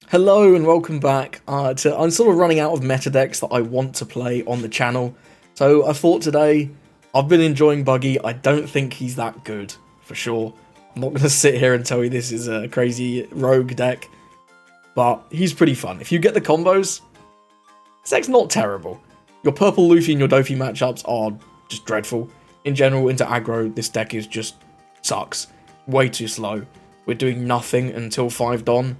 Hello and welcome back. I'm sort of running out of meta decks that I want to play on the channel, so I thought today I've been enjoying Buggy. I don't think he's that good for sure. I'm not going to sit here and tell you this is a crazy rogue deck, but he's pretty fun. If you get the combos, this deck's not terrible. Your purple Luffy and your Dofy matchups are just dreadful. In general, into aggro, this deck is just sucks. Way too slow. We're doing nothing until 5 Don.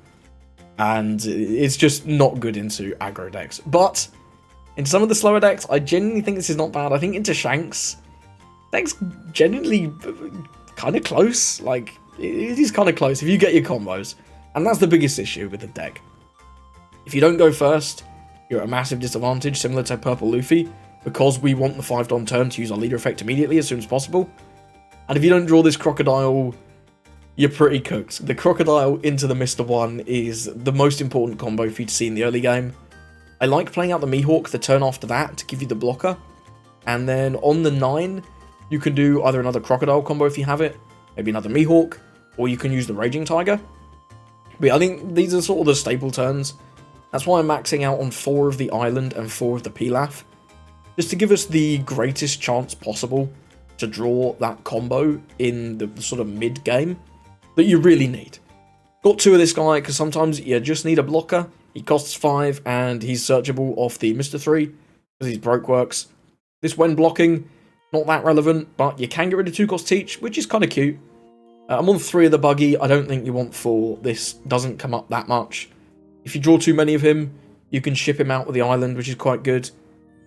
And it's just not good into aggro decks. But in some of the slower decks, I genuinely think this is not bad. I think into Shanks, deck's genuinely kind of close. Like, it is kind of close if you get your combos. And that's the biggest issue with the deck. If you don't go first, you're at a massive disadvantage, similar to Purple Luffy, because we want the 5 Don turn to use our leader effect immediately as soon as possible. And if you don't draw this Crocodile, you're pretty cooked. The Crocodile into the Mr. 1 is the most important combo for you to see in the early game. I like playing out the Mihawk the turn after that to give you the blocker. And then on the 9, you can do either another Crocodile combo if you have it, maybe another Mihawk, or you can use the Raging Tiger. But I think these are sort of the staple turns. That's why I'm maxing out on 4 of the Island and 4 of the Pilaf, just to give us the greatest chance possible to draw that combo in the sort of mid-game that you really need. Got 2 of this guy because sometimes you just need a blocker. He costs 5 and he's searchable off the Mr. 3 because he's broke works. This when blocking, not that relevant, but you can get rid of 2-cost Teach, which is kind of cute. I'm on 3 of the Buggy. I don't think you want 4. This doesn't come up that much. If you draw too many of him, you can ship him out with the Island, which is quite good.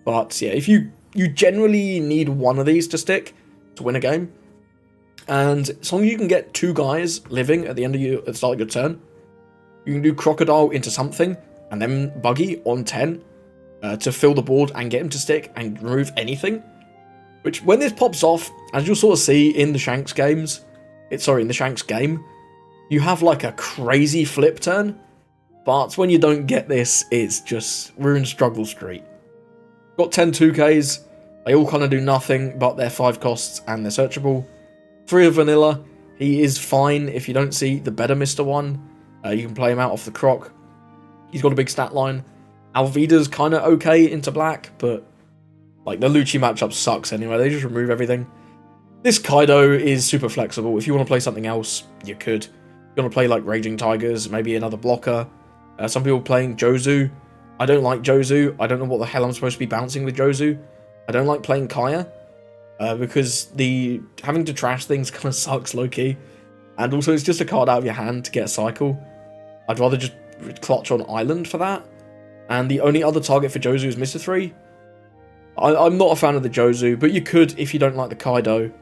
But yeah, if you generally need 1 of these to stick to win a game. And as long as you can get 2 guys living at the start of your turn, you can do Crocodile into something, and then Buggy on 10 to fill the board and get him to stick and remove anything. Which, when this pops off, as you'll sort of see in the Shanks games, in the Shanks game, you have like a crazy flip turn. But when you don't get this, it's just we're in struggle street. Got 10 2Ks. They all kind of do nothing, but they're 5 costs and they're searchable. 3 of Vanilla, he is fine if you don't see the better Mr. 1. You can play him out off the Croc. He's got a big stat line. Alvida's kind of okay into black, but like the Lucci matchup sucks anyway. They just remove everything. This Kaido is super flexible. If you want to play something else, you could. If you want to play like Raging Tigers, maybe another blocker. Some people playing Jozu. I don't like Jozu. I don't know what the hell I'm supposed to be bouncing with Jozu. I don't like playing Kaya. Because the having to trash things kind of sucks low-key. And also it's just a card out of your hand to get a cycle. I'd rather just clutch on Island for that. And the only other target for Jozu is Mr. 3. I'm not a fan of the Jozu, but you could if you don't like the Kaido.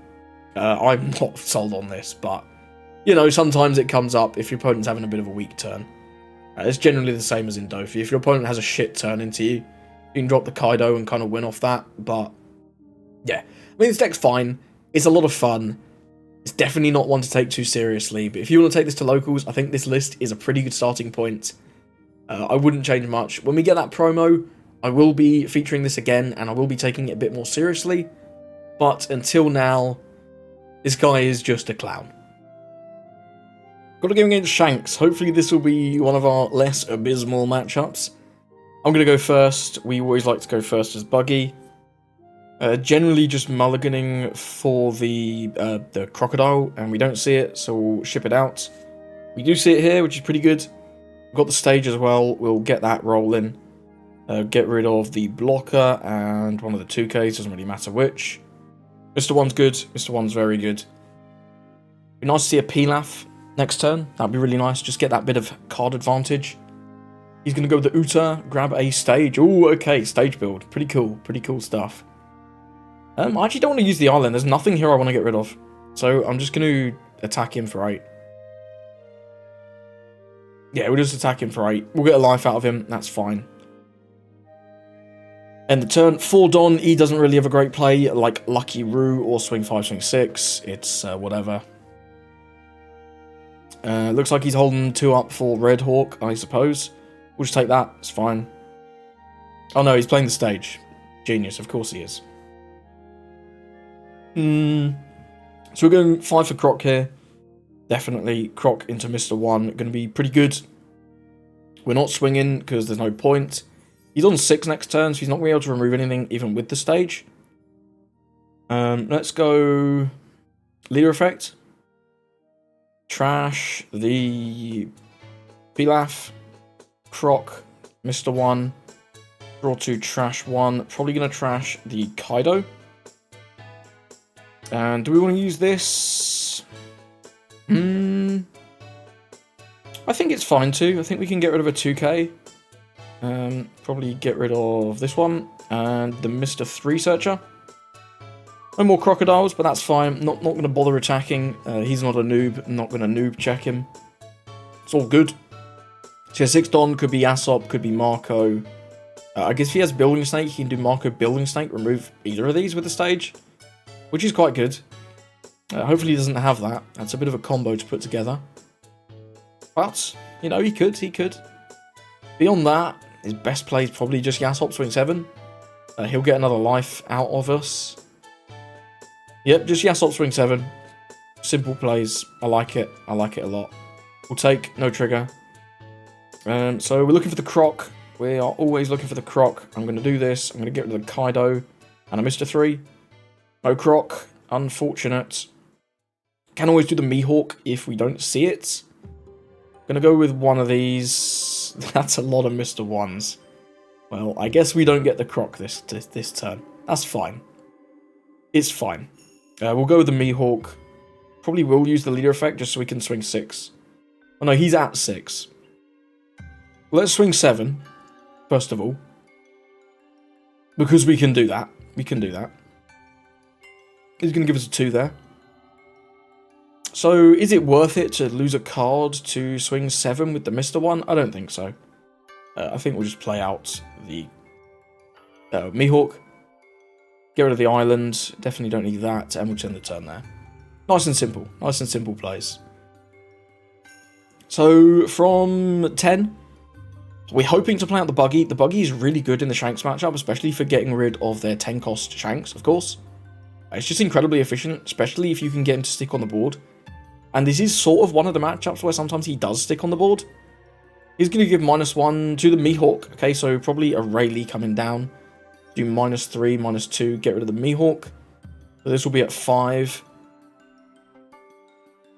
I'm not sold on this, but you know, sometimes it comes up if your opponent's having a bit of a weak turn. It's generally the same as in Dofy. If your opponent has a shit turn into you, you can drop the Kaido and kind of win off that, but yeah. I mean, this deck's fine. It's a lot of fun. It's definitely not one to take too seriously, but if you want to take this to locals, I think this list is a pretty good starting point. I wouldn't change much. When we get that promo, I will be featuring this again, and I will be taking it a bit more seriously. But until now, this guy is just a clown. Got a game against Shanks. Hopefully this will be one of our less abysmal matchups. I'm going to go first. We always like to go first as Buggy. Generally just mulliganing for the Crocodile, and we don't see it, so we'll ship it out. We do see it here, which is pretty good. We've got the stage as well. We'll get that rolling. Get rid of the blocker and one of the 2Ks, doesn't really matter which. Mr. 1's good. Mr. 1's very good. Be nice to see a Pilaf next turn. That'd be really nice. Just get that bit of card advantage. He's going to go with the Uta, grab a stage. Ooh, okay, stage build. Pretty cool stuff. I actually don't want to use the Island. There's nothing here I want to get rid of. So I'm just going to attack him for 8. Yeah, we'll just attack him for 8. We'll get a life out of him. That's fine. End the turn. 4 Don. He doesn't really have a great play like Lucky Roo or Swing 5, Swing 6. It's whatever. Looks like he's holding 2 up for Red Hawk, I suppose. We'll just take that. It's fine. Oh no, he's playing the stage. Genius. Of course he is. So we're going 5 for Croc here. Definitely Croc into Mr. 1. Going to be pretty good. We're not swinging because there's no point. He's on 6 next turn, so he's not going to be able to remove anything even with the stage. Let's go leader effect. Trash the Pilaf, Croc, Mr. 1, draw 2, trash 1. Probably going to trash the Kaido. And do we want to use this? I think it's fine too. I think we can get rid of a 2k. Probably get rid of this one and the Mr. 3 Searcher. No more crocodiles, but that's fine. Not going to bother attacking. He's not a noob. I'm not going to noob check him. It's all good. So 6 Don could be Aesop, could be Marco. I guess if he has Building Snake, he can do Marco Building Snake, remove either of these with the stage, which is quite good. Hopefully he doesn't have that. That's a bit of a combo to put together. But, you know, he could. Beyond that, his best play is probably just Yasop swing 7. He'll get another life out of us. Yep, just Yasop swing 7. Simple plays. I like it. I like it a lot. We'll take no trigger. So we're looking for the Croc. We are always looking for the Croc. I'm going to do this. I'm going to get rid of the Kaido and a Mr. 3. No Croc. Unfortunate. Can always do the Mihawk if we don't see it. Gonna go with one of these. That's a lot of Mr. 1s. Well, I guess we don't get the Croc this turn. That's fine. It's fine. We'll go with the Mihawk. Probably will use the leader effect just so we can swing 6. Oh no, he's at 6. Let's swing 7, first of all. Because we can do that. We can do that. He's going to give us a 2 there. So, is it worth it to lose a card to swing 7 with the Mr. 1? I don't think so. I think we'll just play out the Mihawk. Get rid of the island. Definitely don't need that. And we'll turn the turn there. Nice and simple. Nice and simple plays. So, from 10, we're hoping to play out the Buggy. The Buggy is really good in the Shanks matchup, especially for getting rid of their 10-cost Shanks, of course. It's just incredibly efficient, especially if you can get him to stick on the board. And this is sort of one of the matchups where sometimes he does stick on the board. He's going to give -1 to the Mihawk. Okay, so probably a Rayleigh coming down. Do -3, -2, get rid of the Mihawk. So this will be at 5.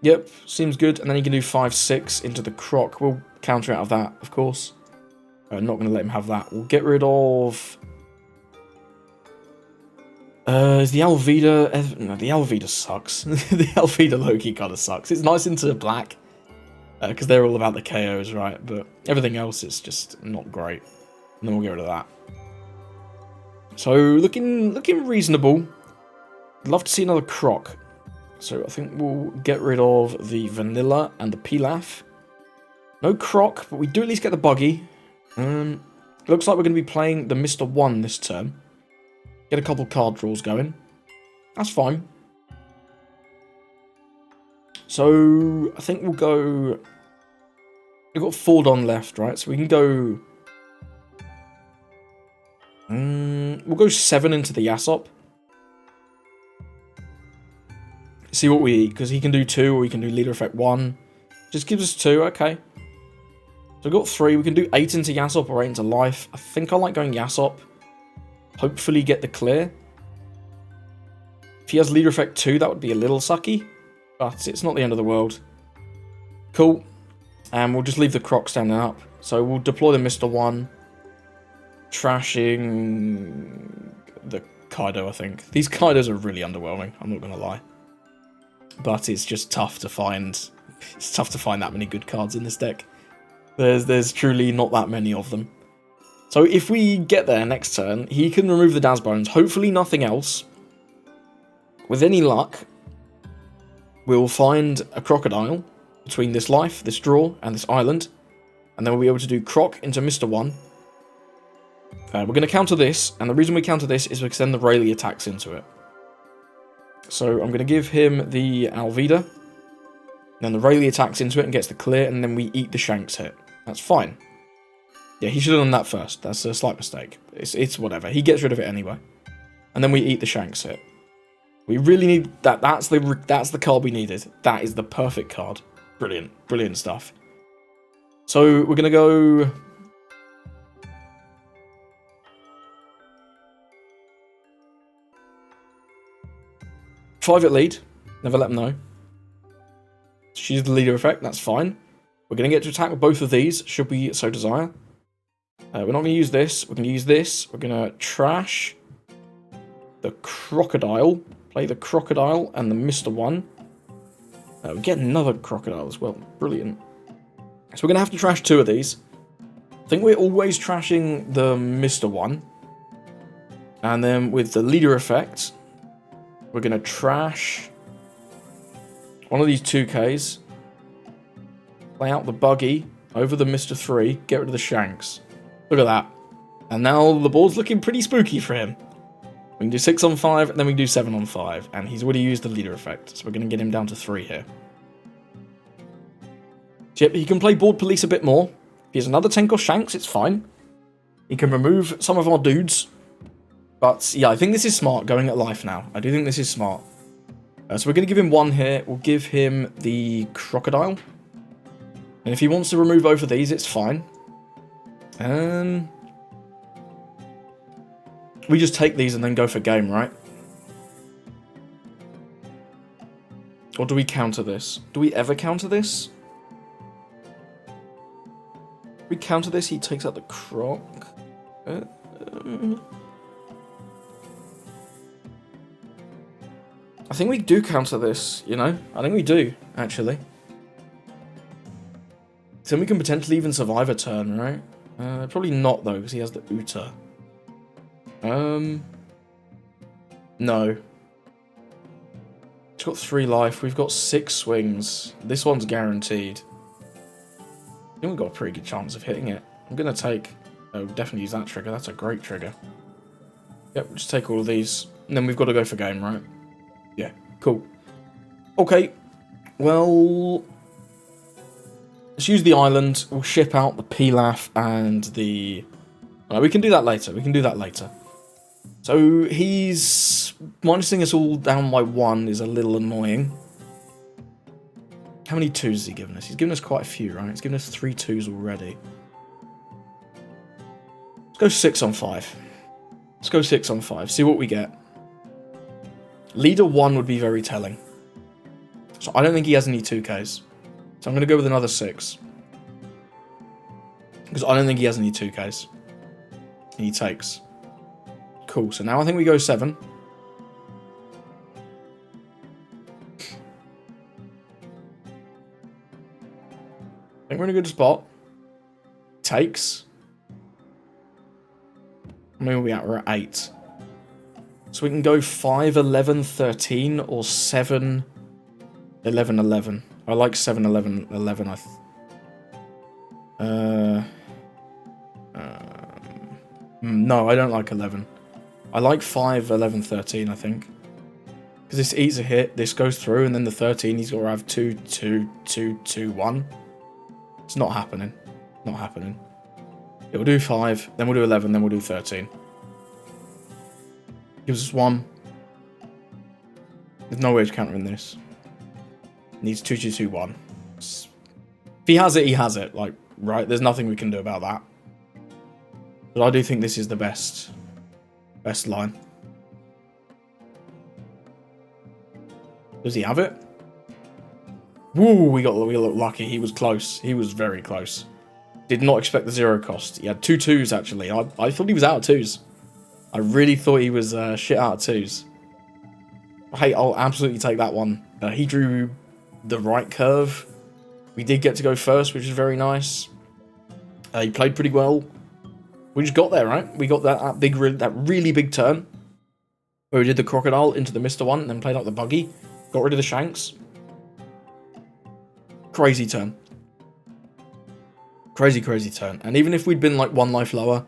Yep, seems good. And then he can do 5, 6 into the Croc. We'll counter out of that, of course. Not going to let him have that. We'll get rid of... is the Alvida... No, the Alvida sucks. The Alvida Loki kind of sucks. It's nice into black. Because they're all about the KOs, right? But everything else is just not great. And then we'll get rid of that. So, looking reasonable. I'd love to see another Croc. So, I think we'll get rid of the Vanilla and the Pilaf. No Croc, but we do at least get the Buggy. Looks like we're going to be playing the Mr. 1 this turn. Get a couple card draws going. That's fine. So, I think we'll go... We've got 4 Don left, right? So we can go... we'll go 7 into the Yasop. See what we eat, because he can do 2, or he can do leader effect 1. Just gives us 2, okay. So we've got 3. We can do 8 into Yasop or 8 into life. I think I like going Yasop. Hopefully get the clear. If he has leader effect 2, that would be a little sucky. But it's not the end of the world. Cool. And we'll just leave the Croc standing up. So we'll deploy the Mr. 1. Trashing the Kaido, I think. These Kaidos are really underwhelming, I'm not going to lie. But it's just tough to find... It's tough to find that many good cards in this deck. There's truly not that many of them. So if we get there next turn, he can remove the Daz Bones. Hopefully nothing else. With any luck, we'll find a Crocodile between this life, this draw, and this island. And then we'll be able to do Croc into Mr. 1. We're going to counter this, and the reason we counter this is because then the Rayleigh attacks into it. So I'm going to give him the Alvida. Then the Rayleigh attacks into it and gets the clear, and then we eat the Shanks hit. That's fine. Yeah, he should have done that first. That's a slight mistake. It's whatever. He gets rid of it anyway. And then we eat the Shanks hit. We really need that. That's the card we needed. That is the perfect card. Brilliant. Brilliant stuff. So we're going to go... Private lead. Never let them know. She's the leader effect. That's fine. We're going to get to attack with both of these, should we so desire. We're not going to use this. We're going to use this. We're going to trash the crocodile. Play the crocodile and the Mr. One. We get another crocodile as well. Brilliant. So we're going to have to trash 2 of these. I think we're always trashing the Mr. One. And then with the leader effect, we're going to trash one of these 2Ks. Play out the Buggy over the Mr. 3. Get rid of the Shanks. Look at that. And now the board's looking pretty spooky for him. We can do 6 on 5, and then we can do 7 on 5. And he's already used the leader effect, so we're going to get him down to 3 here. Yep, he can play board police a bit more. If he has another tank or Shanks, it's fine. He can remove some of our dudes. But, yeah, I think this is smart, going at life now. I do think this is smart. So we're going to give him 1 here. We'll give him the crocodile. And if he wants to remove both of these, it's fine. We just take these and then go for game, right? Or do we counter this? Do we ever counter this? If we counter this, he takes out the croc. I think we do counter this, you know? I think we do, actually. Then we can potentially even survive a turn, right? Probably not, though, because he has the Uta. No. He's got 3 life. We've got 6 swings. This one's guaranteed. I think we've got a pretty good chance of hitting it. I'm going to take... Oh, definitely use that trigger. That's a great trigger. Yep, we'll just take all of these. And then we've got to go for game, right? Yeah, cool. Okay. Well... Let's use the island. We'll ship out the Pilaf and the... we can do that later. We can do that later. So he's minusing us all down by 1 is a little annoying. How many 2s has he given us? He's given us quite a few, right? He's given us 3 2s already. Let's go 6 on 5. Let's go 6 on 5. See what we get. Leader 1 would be very telling. So I don't think he has any 2Ks. So I'm going to go with another 6. Because I don't think he has any 2Ks. And he takes. Cool, so now I think we go 7. I think we're in a good spot. Takes. Maybe we're at 8. So we can go 5, 11, 13 or 7, 11, 11. I like 7, 11, 11. No, I don't like 11. I like 5, 11, 13, I think. Because this eats a hit, this goes through, and then the 13, he's got to have 2, 2, 2, 2, 1. It's not happening. Not happening. It will do 5, then we'll do 11, then we'll do 13. Gives us 1. There's no way of countering this. Needs 2, 2, 2, 1. If he has it, he has it. Like, right? There's nothing we can do about that. But I do think this is the best line. Does he have it? Woo, we got lucky. He was close. He was very close. Did not expect the 0 cost. He had 2 2s, actually. I thought he was out of 2s. I really thought he was shit out of 2s. Hey, I'll absolutely take that one. He drew the right curve. We did get to go first, which is very nice. He played pretty well. We just got there, right? We got that really big turn where we did the crocodile into the Mr. One and then played out the Buggy. Got rid of the Shanks. Crazy turn. Crazy, crazy turn. And even if we'd been like 1 life lower,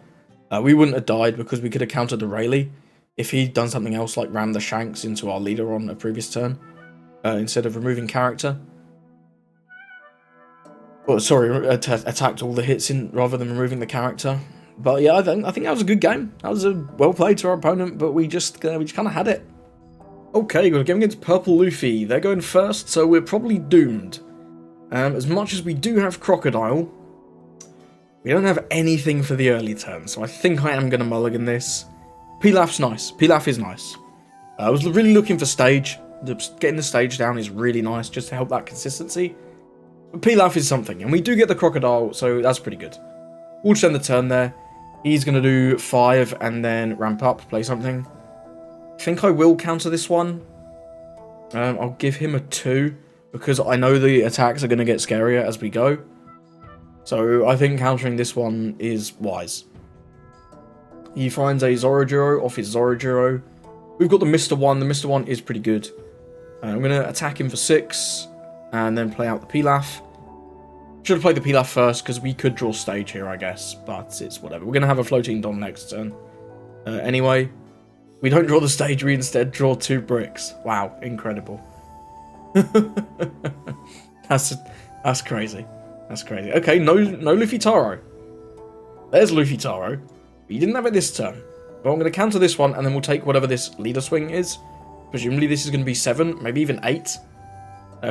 we wouldn't have died because we could have countered the Rayleigh if he'd done something else like ram the Shanks into our leader on a previous turn instead of removing character. Well, sorry, attacked all the hits in rather than removing the character. But yeah, I think that was a good game. That was a well played to our opponent, but we just kind of had it. Okay, we're going against Purple Luffy. They're going first, so we're probably doomed. As much as we do have Crocodile, We don't have anything for the early turn, so I think I am going to mulligan this. Pilaf's nice. Pilaf is nice. I was really looking for stage. Getting the stage down is really nice, just to help that consistency. But Pilaf is something, and we do get the crocodile, so that's pretty good. We'll just end the turn there. He's going to do 5 and then ramp up, play something. I think I will counter this one. I'll give him a 2, because I know the attacks are going to get scarier as we go. So I think countering this one is wise. He finds a Zorojuro off his Zorojuro. We've got the Mr. 1. The Mr. 1 is pretty good. I'm going to attack him for 6 and then play out the Pilaf. Should have played the Pilaf first because we could draw stage here, I guess, but it's whatever. We're going to have a floating Dom next turn. Anyway, we don't draw the stage, we instead draw 2 bricks. Wow, incredible. That's crazy. That's crazy. Okay, no Luffy Taro. There's Luffy Taro. But you didn't have it this turn. Well, I'm going to counter this one, and then we'll take whatever this leader swing is. Presumably this is going to be 7, maybe even 8.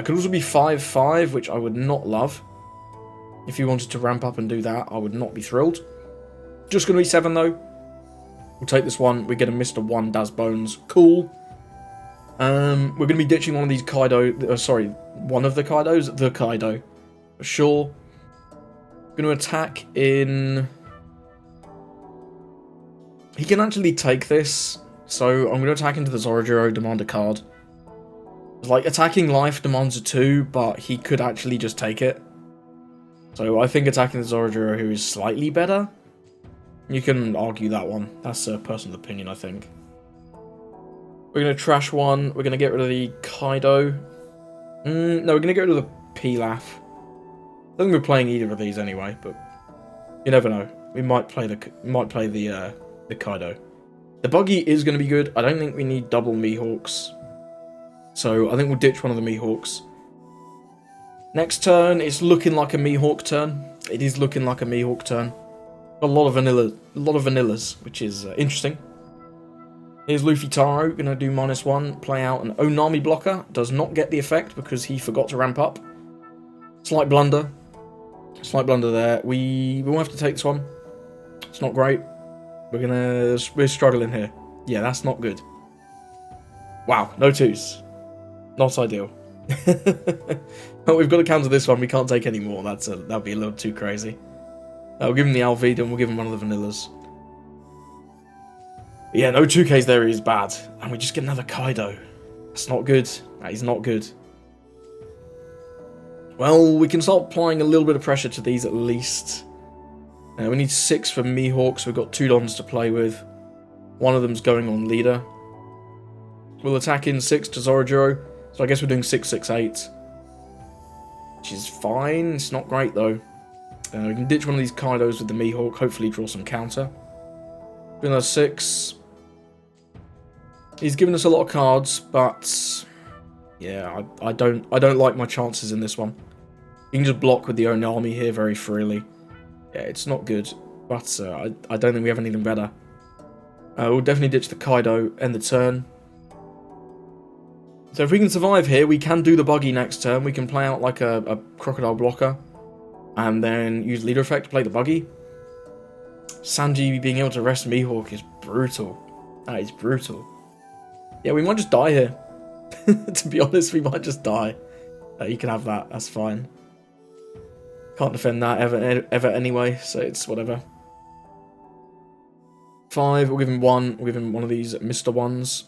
Could also be 5-5, which I would not love. If you wanted to ramp up and do that, I would not be thrilled. Just going to be 7, though. We'll take this one. We get a Mr. 1 Daz Bones. Cool. We're going to be ditching one of these Kaido... sorry, one of the Kaidos. The Kaido. For sure. Going to attack in... He can actually take this. So I'm going to attack into the Zorojuro, demand a card. Like, attacking life demands a 2, but he could actually just take it. So I think attacking the Zorojuro, who is slightly better. You can argue that one. That's a personal opinion, I think. We're going to trash one. We're going to get rid of the Kaido. No, we're going to get rid of the Pilaf. I don't think we're playing either of these anyway, but you never know. We might play the Kaido. The Buggy is going to be good. I don't think we need double Mihawks. So I think we'll ditch one of the Mihawks. Next turn, it's looking like a Mihawk turn. It is looking like a Mihawk turn. A lot of vanillas, which is interesting. Here's Luffy Taro, gonna do -1, play out an Onami blocker. Does not get the effect because he forgot to ramp up. Slight blunder. Slight blunder there. We will have to take this one. It's not great. We're struggling here. Yeah, that's not good. Wow, no 2s. Not ideal. But we've got to counter this one. We can't take any more. That'd be a little too crazy. We'll give him the Alvida and we'll give him one of the vanillas. But yeah, no 2Ks there is bad. And we just get another Kaido. That's not good. That is not good. Well, we can start applying a little bit of pressure to these at least. We need 6 for Mihawks. We've got 2 Dons to play with. One of them's going on leader. We'll attack in 6 to Zorojuro. So I guess we're doing 6-6-8. Which is fine. It's not great though. We can ditch one of these Kaidos with the Mihawk. Hopefully draw some counter. Do another 6. He's given us a lot of cards, but yeah, I don't like my chances in this one. You can just block with the Onami here very freely. Yeah, it's not good, but I don't think we have anything better. We'll definitely ditch the Kaido, end the turn. So if we can survive here, we can do the Buggy next turn. We can play out like a Crocodile blocker, and then use leader effect to play the Buggy. Sanji being able to rest Mihawk is brutal. That is brutal. Yeah, we might just die here. To be honest, we might just die. You can have that, that's fine. Can't defend that ever anyway, so it's whatever. 5, we'll give him 1. We'll give him one of these Mr. 1s.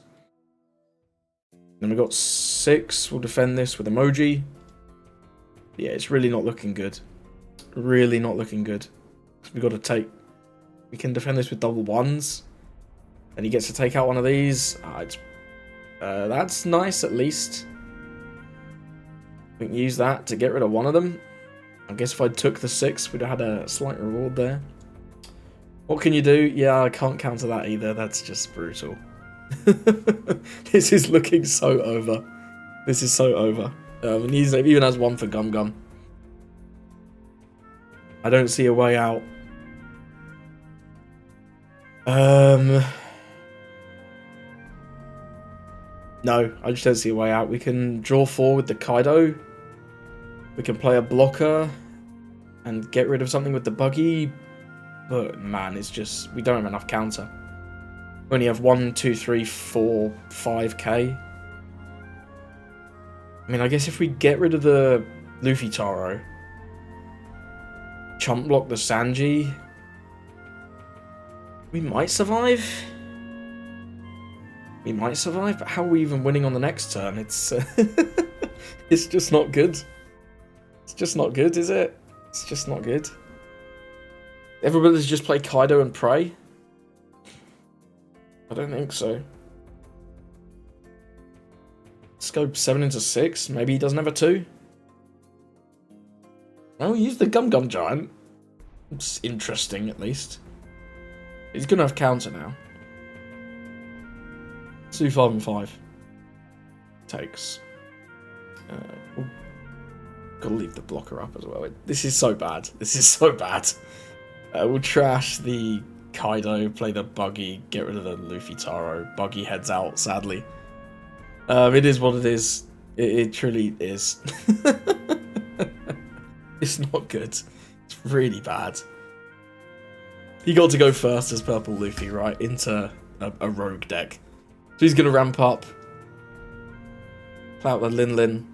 Then we've got 6. We'll defend this with emoji. Yeah, it's really not looking good. Really not looking good. We've got to take... We can defend this with double 1s. And he gets to take out one of these. That's nice, at least. We can use that to get rid of one of them. I guess if I took the 6, we'd have had a slight reward there. What can you do? Yeah, I can't counter that either. That's just brutal. This is looking so over. This is so over. And he even has 1 for Gum Gum. I don't see a way out. No, I just don't see a way out. We can draw 4 with the Kaido. We can play a blocker and get rid of something with the Buggy. But man, it's just, we don't have enough counter. We only have 1, 2, 3, 4, 5k. I mean, I guess if we get rid of the Luffy Taro, chump block the Sanji, we might survive. We might survive, but how are we even winning on the next turn? It's it's just not good. It's just not good, is it? It's just not good. Everybody's just play Kaido and pray? I don't think so. Let's go 7 into 6. Maybe he doesn't have a 2. Oh, he used the Gum Gum Giant. It's interesting, at least. He's gonna have counter now. Let's do 5 and 5. Takes. Gotta leave the blocker up as well. This is so bad. This is so bad. We'll trash the Kaido, play the Buggy, get rid of the Luffy Taro. Buggy heads out, sadly. It is what it is. It truly is. It's not good. It's really bad. He got to go first as Purple Luffy, right? Into a rogue deck. So he's going to ramp up. Play out the Lin Lin.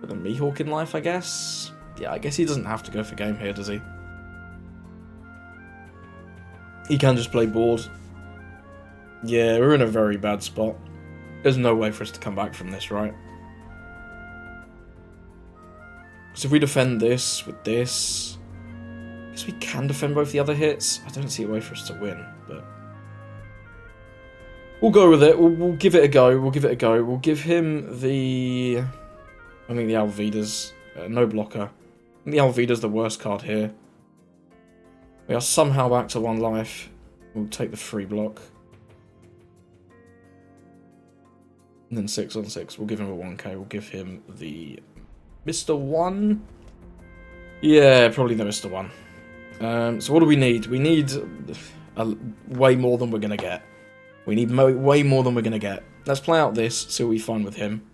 With a Mihawk in life, I guess? Yeah, I guess he doesn't have to go for game here, does he? He can just play board. Yeah, we're in a very bad spot. There's no way for us to come back from this, right? So if we defend this with this... I guess we can defend both the other hits. I don't see a way for us to win, but... We'll go with it. We'll give it a go. We'll give it a go. We'll give him the... I think the Alvida's... no blocker. I think the Alvida's the worst card here. We are somehow back to 1 life. We'll take the free block. And then 6 on 6. We'll give him a 1k. We'll give him the Mr. 1. Yeah, probably the Mr. 1. So what do we need? We need way more than we're going to get. We need way more than we're going to get. Let's play out this, see what we find with him.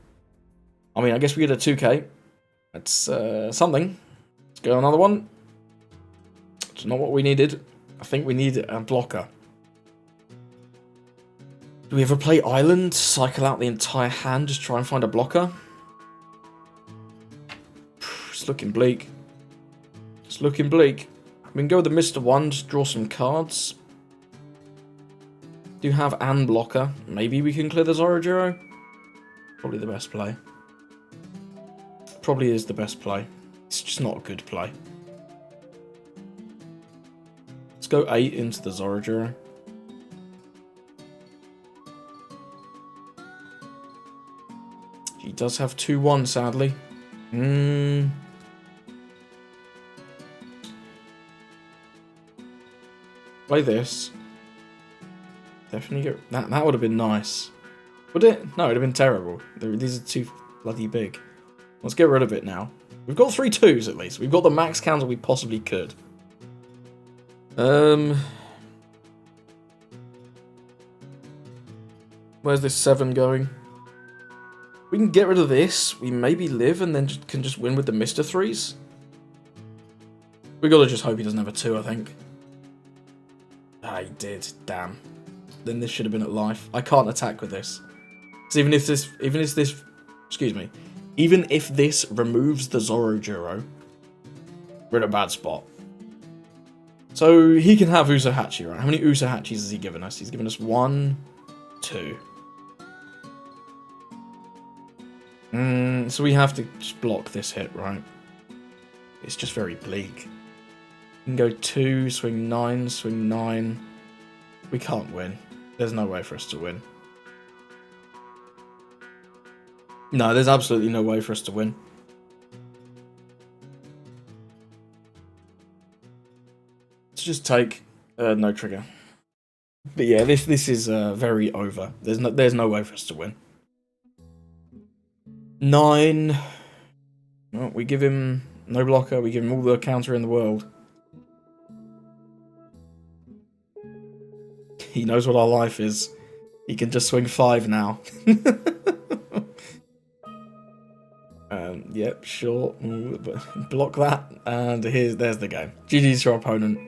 I mean, I guess we get a 2k. That's something. Let's go another one. It's not what we needed. I think we need a blocker. Do we ever play Island? Cycle out the entire hand, just try and find a blocker? It's looking bleak. It's looking bleak. We can go with the Mr. 1, just draw some cards. Do have an blocker. Maybe we can clear the Zorojiro. Probably the best play. Probably is the best play. It's just not a good play. Let's go 8 into the Zorojiro. He does have 2-1, sadly. Play this. Definitely get... That would have been nice. Would it? No, it would have been terrible. These are too bloody big. Let's get rid of it now. We've got 3 2s at least. We've got the max counter we possibly could. Where's this 7 going? We can get rid of this. We maybe live and then can just win with the Mr. 3s. We gotta just hope he doesn't have a 2, I think. Ah, he did. Damn. Then this should have been at life. I can't attack with this. Because even if this, excuse me, even if this removes the Zorojiro, we're in a bad spot. So he can have Usohachi, right? How many Usahachis has he given us? He's given us 1, 2. So we have to just block this hit, right? It's just very bleak. We can go 2, swing 9, swing 9. We can't win. There's no way for us to win. No, there's absolutely no way for us to win. Let's just take no trigger. But yeah, this is very over. There's no way for us to win. 9. Well, we give him no blocker. We give him all the counter in the world. He knows what our life is. He can just swing 5 now. Yep, sure. Block that, and there's the game. GG's to our opponent.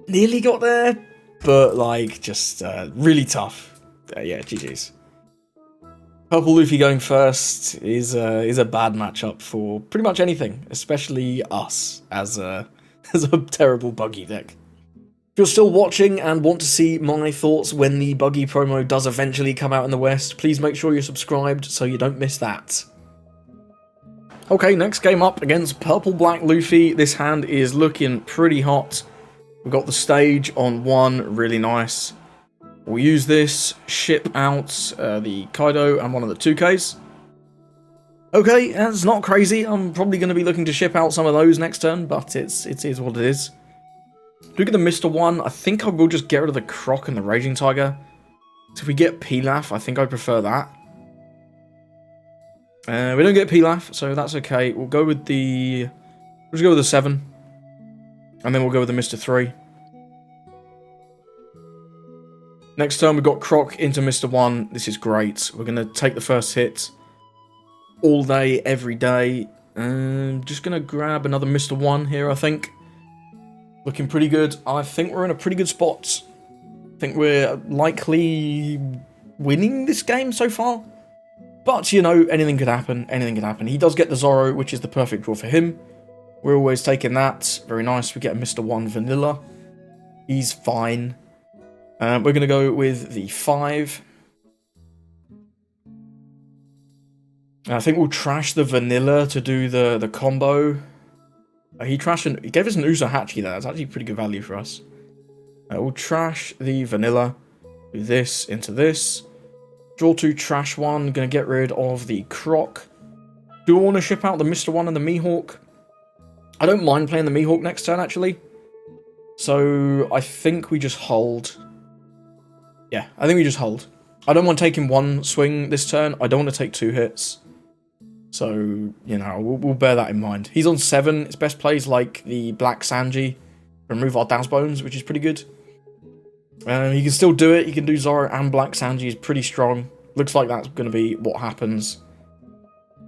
Nearly got there, but like just really tough. Yeah, GG's. Purple Luffy going first is a bad matchup for pretty much anything, especially us as a as a terrible Buggy deck. If you're still watching and want to see my thoughts when the Buggy promo does eventually come out in the West, please make sure you're subscribed so you don't miss that. Okay, next game up against Purple Black Luffy. This hand is looking pretty hot. We've got the stage on 1, really nice. We'll use this, ship out the Kaido and one of the 2Ks. Okay, that's not crazy. I'm probably going to be looking to ship out some of those next turn, but it is what it is. Look at the Mr. 1. I think I will just get rid of the Croc and the Raging Tiger. So if we get Pilaf, I think I prefer that. We don't get Pilaf, so that's okay. We'll go with the... We'll just go with the 7. And then we'll go with the Mr. 3. Next turn, we've got Croc into Mr. 1. This is great. We're going to take the first hit all day, every day. Just going to grab another Mr. 1 here, I think. Looking pretty good. I think we're in a pretty good spot. I think we're likely winning this game so far. But, you know, anything could happen. Anything could happen. He does get the Zoro, which is the perfect draw for him. We're always taking that. Very nice. We get a Mr. 1 Vanilla. He's fine. We're going to go with the 5. I think we'll trash the Vanilla to do the combo. He gave us an Usohachi there. That's actually pretty good value for us. We'll trash the Vanilla. Do this into this. Draw 2, trash 1. Going to get rid of the Croc. Do I want to ship out the Mr. 1 and the Mihawk? I don't mind playing the Mihawk next turn, actually. So, I think we just hold. Yeah, I think we just hold. I don't want taking 1 swing this turn. I don't want to take 2 hits. So, you know, we'll bear that in mind. He's on 7. His best plays like the Black Sanji. Remove our Daz Bones, which is pretty good. He can still do it. He can do Zoro and Black Sanji. Is pretty strong. Looks like that's going to be what happens.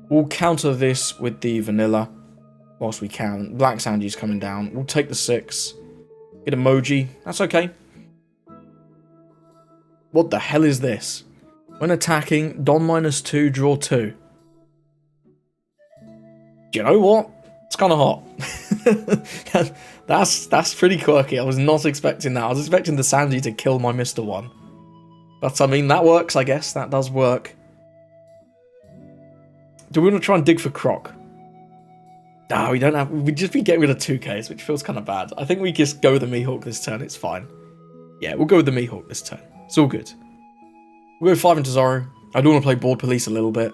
We'll counter this with the Vanilla whilst we can. Black Sanji's coming down. We'll take the 6. Get emoji. That's okay. What the hell is this? When attacking, Don -2, draw 2. Do you know what? It's kind of hot. That's pretty quirky. I was not expecting that. I was expecting the Sanji to kill my Mr. 1. But, I mean, that works, I guess. That does work. Do we want to try and dig for Croc? No, we don't have... We'd just be getting rid of 2Ks, which feels kind of bad. I think we just go with the Mihawk this turn. It's fine. Yeah, we'll go with the Mihawk this turn. It's all good. We'll go 5 into Zoro. I do want to play Board Police a little bit.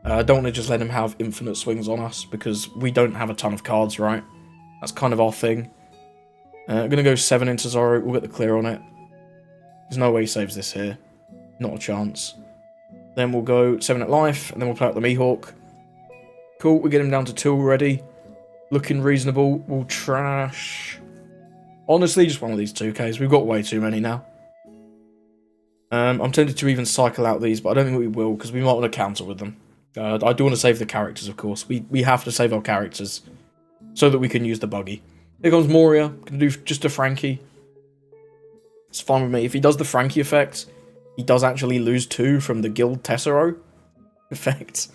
I don't want to just let him have infinite swings on us, because we don't have a ton of cards, right? That's kind of our thing. I'm going to go 7 into Zoro. We'll get the clear on it. There's no way he saves this here. Not a chance. Then we'll go 7 at life, and then we'll play out the Mihawk. Cool, we get him down to 2 already. Looking reasonable. We'll trash... Honestly, just one of these 2Ks. We've got way too many now. I'm tempted to even cycle out these, but I don't think we will, because we might want to counter with them. I do want to save the characters, of course. We have to save our characters so that we can use the Buggy. Here comes Moria. Gonna do just a Frankie. It's fine with me. If he does the Frankie effect, he does actually lose 2 from the Guild Tessero effect.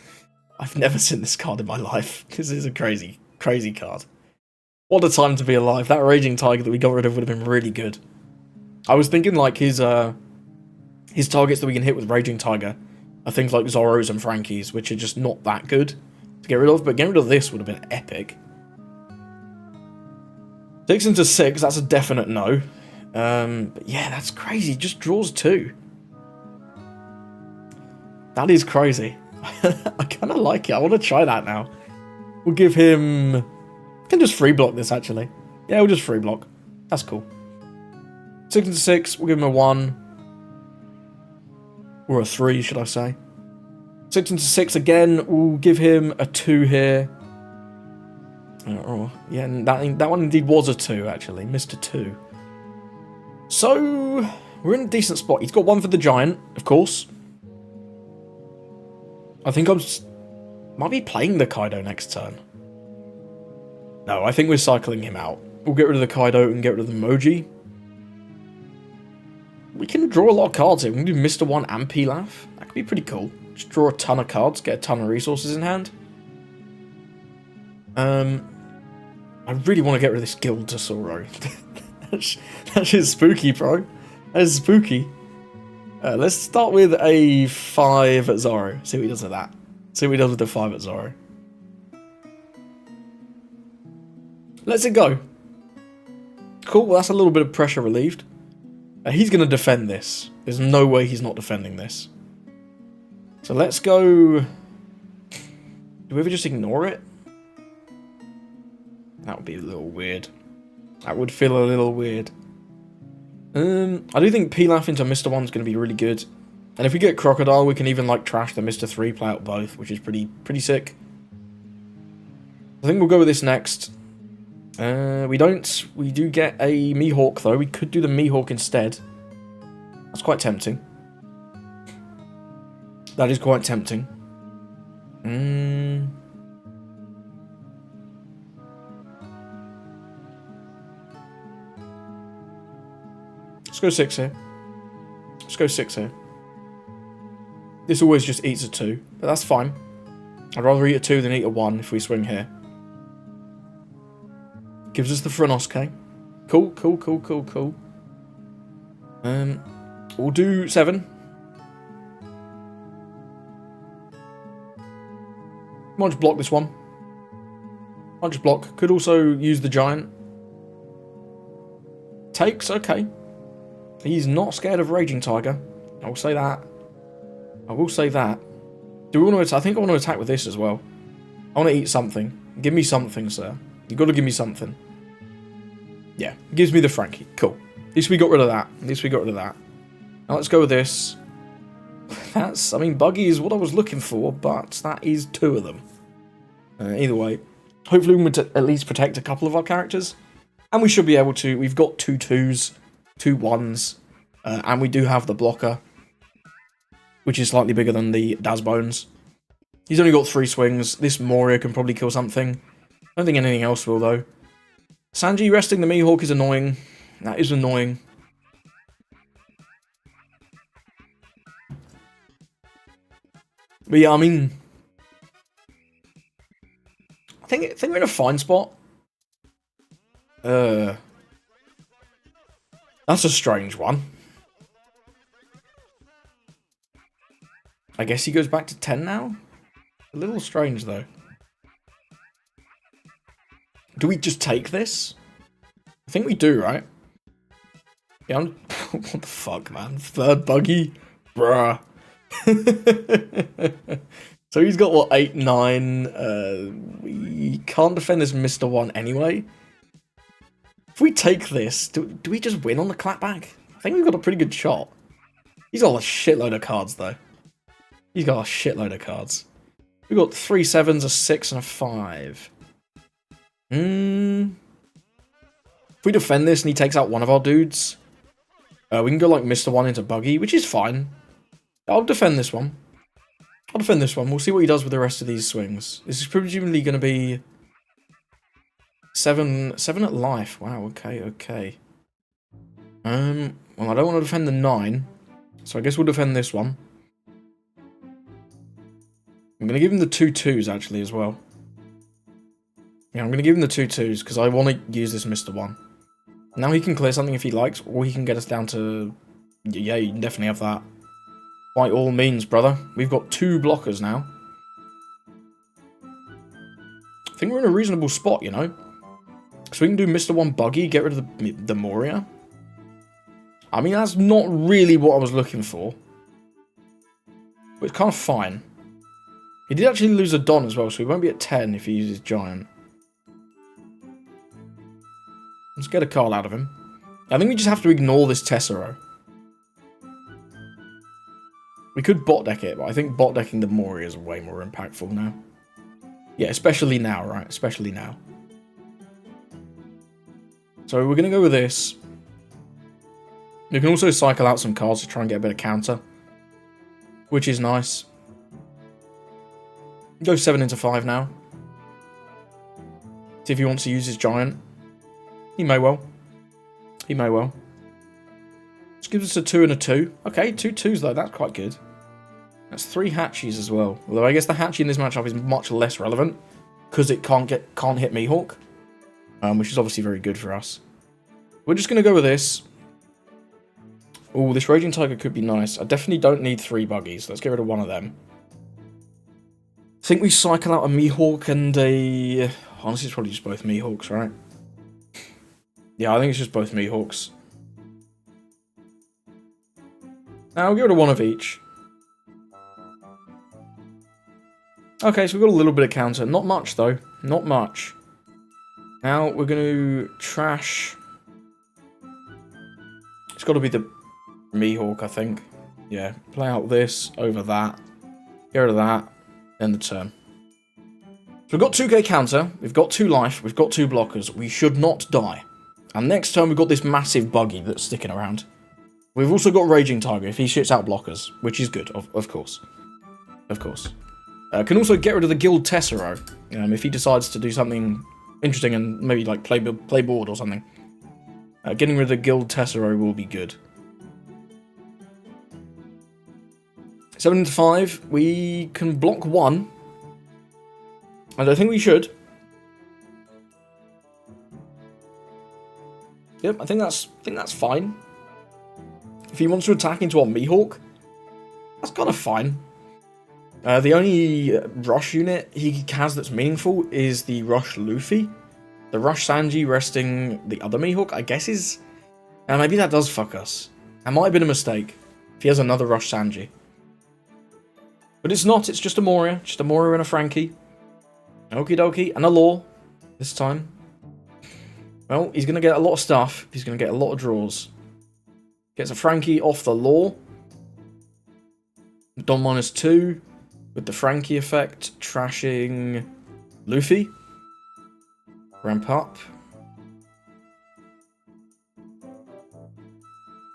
I've never seen this card in my life. This is a crazy, crazy card. What a time to be alive. That Raging Tiger that we got rid of would have been really good. I was thinking like his targets that we can hit with Raging Tiger are things like Zoros and Frankies, which are just not that good to get rid of, but getting rid of this would have been epic. 6 into 6, that's a definite no. But yeah, that's crazy. Just draws 2. That is crazy. I kind of like it. I want to try that now. We'll give him... I can just free block this, actually. Yeah, we'll just free block. That's cool. 6 into 6, we'll give him a 1. Or a 3, should I say. 6 into 6 again, we'll give him a 2 here. Oh, yeah, and that one indeed was a 2, actually. Mr. 2. So, we're in a decent spot. He's got 1 for the Giant, of course. I think might be playing the Kaido next turn. No, I think we're cycling him out. We'll get rid of the Kaido and get rid of the Moji. We can draw a lot of cards here. We can do Mr. 1 and Pilaf. That could be pretty cool. Just draw a ton of cards, get a ton of resources in hand. I really want to get rid of this Guild Tesoro. That shit's spooky, bro. That is spooky. Let's start with a 5 at Zoro. See what he does with that. See what he does with the 5 at Zoro. Let's it go. Cool, well, that's a little bit of pressure relieved. He's going to defend this. There's no way he's not defending this. So let's go... Do we ever just ignore it? That would be a little weird. That would feel a little weird. I do think Pilaf into Mr. 1 is going to be really good. And if we get Crocodile, we can even like trash the Mr. 3, play out both, which is pretty sick. I think we'll go with this next. We don't. We do get a Mihawk though. We could do the Mihawk instead. That's quite tempting. That is quite tempting. Let's go 6 here. Let's go 6 here. This always just eats a 2, but that's fine. I'd rather eat a 2 than eat a 1 if we swing here. Gives us the Franosuke. Cool, cool, cool, cool, cool. We'll do 7. Might just block this one. Might just block. Could also use the giant. Takes, okay. He's not scared of Raging Tiger. I will say that. I will say that. Do we want to? I think I want to attack with this as well. I want to eat something. Give me something, sir. You've got to give me something. Yeah, gives me the Frankie. Cool. At least we got rid of that. At least we got rid of that. Now let's go with this. That's, I mean, Buggy is what I was looking for, but that is 2 of them. Either way, hopefully we can at least protect a couple of our characters. And we should be able to. We've got 2 2s, 2 1s, and we do have the blocker, which is slightly bigger than the Dazbones. He's only got 3 swings. This Moria can probably kill something. I don't think anything else will, though. Sanji resting the Mihawk is annoying. That is annoying. But yeah, I mean... I think we're in a fine spot. That's a strange one. I guess he goes back to 10 now? A little strange, though. Do we just take this? I think we do, right? Yeah, what the fuck, man? 3rd Buggy? Bruh. So he's got, what, 8, 9? We can't defend this Mr. 1 anyway. If we take this, do we just win on the clapback? I think we've got a pretty good shot. He's got a shitload of cards, though. He's got a shitload of cards. We've got 3 7s, a 6, and a 5. If we defend this and he takes out one of our dudes, we can go like Mr. 1 into Buggy, which is fine. I'll defend this one. I'll defend this one. We'll see what he does with the rest of these swings. This is presumably going to be 7 at life. Wow, okay, okay. Well, I don't want to defend the 9, so I guess we'll defend this one. I'm going to give him the 2 2s, actually, as well. Yeah, I'm going to give him the 2 2s, because I want to use this Mr. 1. Now he can clear something if he likes, or he can get us down to... Yeah, you can definitely have that. By all means, brother. We've got 2 blockers now. I think we're in a reasonable spot, you know? So we can do Mr. 1 Buggy, get rid of the Moria. I mean, that's not really what I was looking for. But it's kind of fine. He did actually lose a Don as well, so he won't be at 10 if he uses Giant. Let's get a card out of him. I think we just have to ignore this Tessero. We could bot deck it, but I think bot decking the Moria is way more impactful now. Yeah, especially now, right? Especially now. So we're going to go with this. You can also cycle out some cards to try and get a bit of counter, which is nice. Go 7 into 5 now. See if he wants to use his Giant. He may well. He may well. Which gives us a 2 and a 2. Okay, 2 2s though, that's quite good. That's 3 Hatchies as well. Although I guess the Hatchie in this matchup is much less relevant because it can't hit Mihawk, which is obviously very good for us. We're just going to go with this. Oh, this Raging Tiger could be nice. I definitely don't need 3 Buggies. Let's get rid of one of them. I think we cycle out a Mihawk and a... Honestly, it's probably just both Mihawks, right? Yeah, I think it's just both Mihawks. Now we'll get rid of one of each. Okay, so we've got a little bit of counter. Not much, though. Not much. Now we're going to trash... It's got to be the Mihawk, I think. Yeah, play out this over that. Get rid of that. End the turn. So we've got 2k counter. We've got 2 life. We've got 2 blockers. We should not die. And next turn we've got this massive Buggy that's sticking around. We've also got Raging Tiger if he shits out blockers, which is good, of course. Of course. Can also get rid of the Guild Tessero if he decides to do something interesting and maybe like play board or something. Getting rid of the Guild Tessero will be good. 7 into 5, we can block 1. And I think we should. Yep, I think that's fine. If he wants to attack into our Mihawk, that's kind of fine. The only rush unit he has that's meaningful is the Rush Luffy. The Rush Sanji resting the other Mihawk, I guess is... maybe that does fuck us. That might have been a mistake. If he has another Rush Sanji. But it's not, it's just a Moria. Just a Moria and a Frankie. Okie dokie. And a Law. This time. Well, he's going to get a lot of stuff. He's going to get a lot of draws. Gets a Frankie off the Law. Don -2. With the Frankie effect. Trashing Luffy. Ramp up.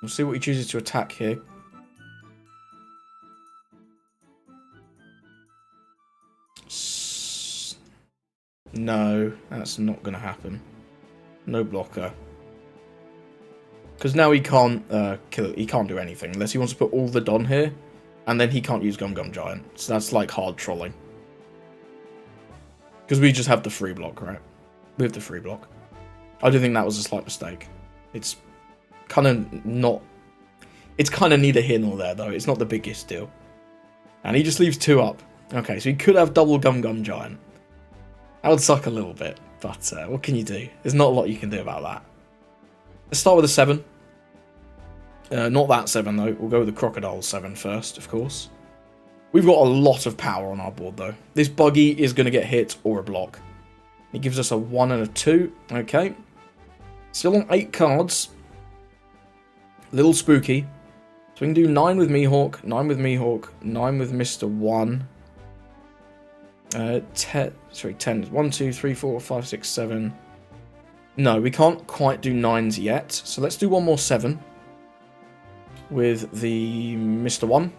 We'll see what he chooses to attack here. No, that's not going to happen. No blocker. Because now he can't kill it. He can't do anything unless he wants to put all the Don here, and then he can't use Gum Gum Giant. So that's like hard trolling. Because we just have the free block, right? We have the free block. I do think that was a slight mistake. It's kind of not... It's kind of neither here nor there, though. It's not the biggest deal. And he just leaves 2 up. Okay, so he could have double Gum Gum Giant. That would suck a little bit, but what can you do? There's not a lot you can do about that. Let's start with a 7. Not that 7, though. We'll go with the Crocodile 7 first, of course. We've got a lot of power on our board, though. This Buggy is going to get hit or a block. He gives us a 1 and a 2. Okay. Still on 8 cards. A little spooky. So we can do 9 with Mihawk, 9 with Mihawk, 9 with Mr. 1. 10. 1, 2, 3, 4, 5, 6, 7. No, we can't quite do 9s yet. So let's do one more 7. With the Mr. 1.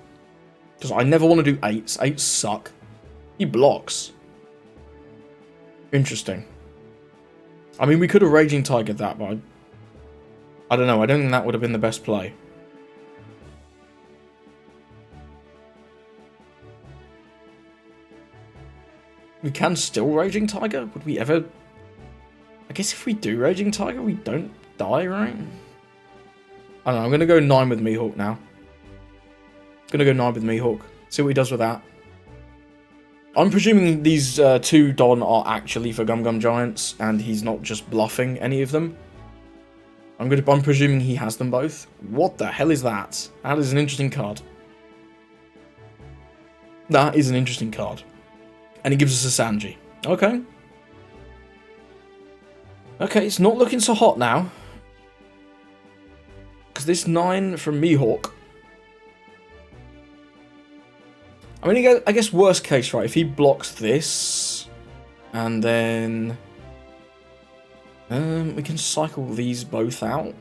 Because I never want to do 8s. 8s suck. He blocks. Interesting. I mean, we could have Raging Tigered that, but I don't know. I don't think that would have been the best play. We can still Raging Tiger? Would we ever... I guess if we do Raging Tiger, we don't die, right? I don't know. I'm going to go 9 with Mihawk now. Going to go 9 with Mihawk. See what he does with that. I'm presuming these 2 Don are actually for Gum Gum Giants, and he's not just bluffing any of them. I'm presuming he has them both. What the hell is that? That is an interesting card. That is an interesting card. And he gives us a Sanji. Okay. Okay, it's not looking so hot now. Because this 9 from Mihawk. I mean, I guess worst case, right? If he blocks this, and then we can cycle these both out.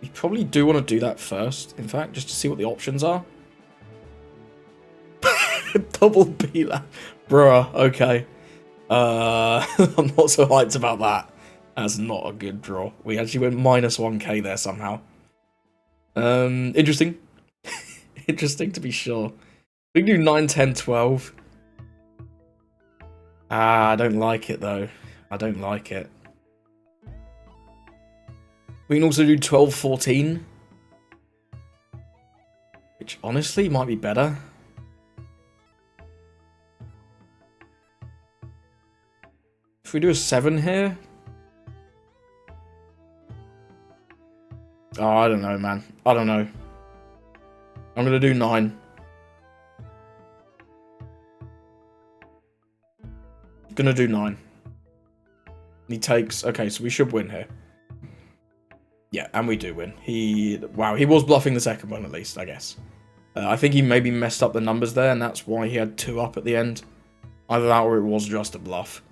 We probably do want to do that first, in fact, just to see what the options are. Double B-Lab. Bruh, okay. I'm not so hyped about that. That's not a good draw. We actually went -1k there somehow. Interesting. Interesting to be sure. We can do 9, 10, 12. Ah, I don't like it though. I don't like it. We can also do 12, 14. Which honestly might be better. If we do a 7 here. Oh, I don't know, man. I don't know. I'm going to do 9. Gonna do 9. He takes... Okay, so we should win here. Yeah, and we do win. Wow, he was bluffing the second one at least, I guess. I think he maybe messed up the numbers there, and that's why he had 2 up at the end. Either that or it was just a bluff.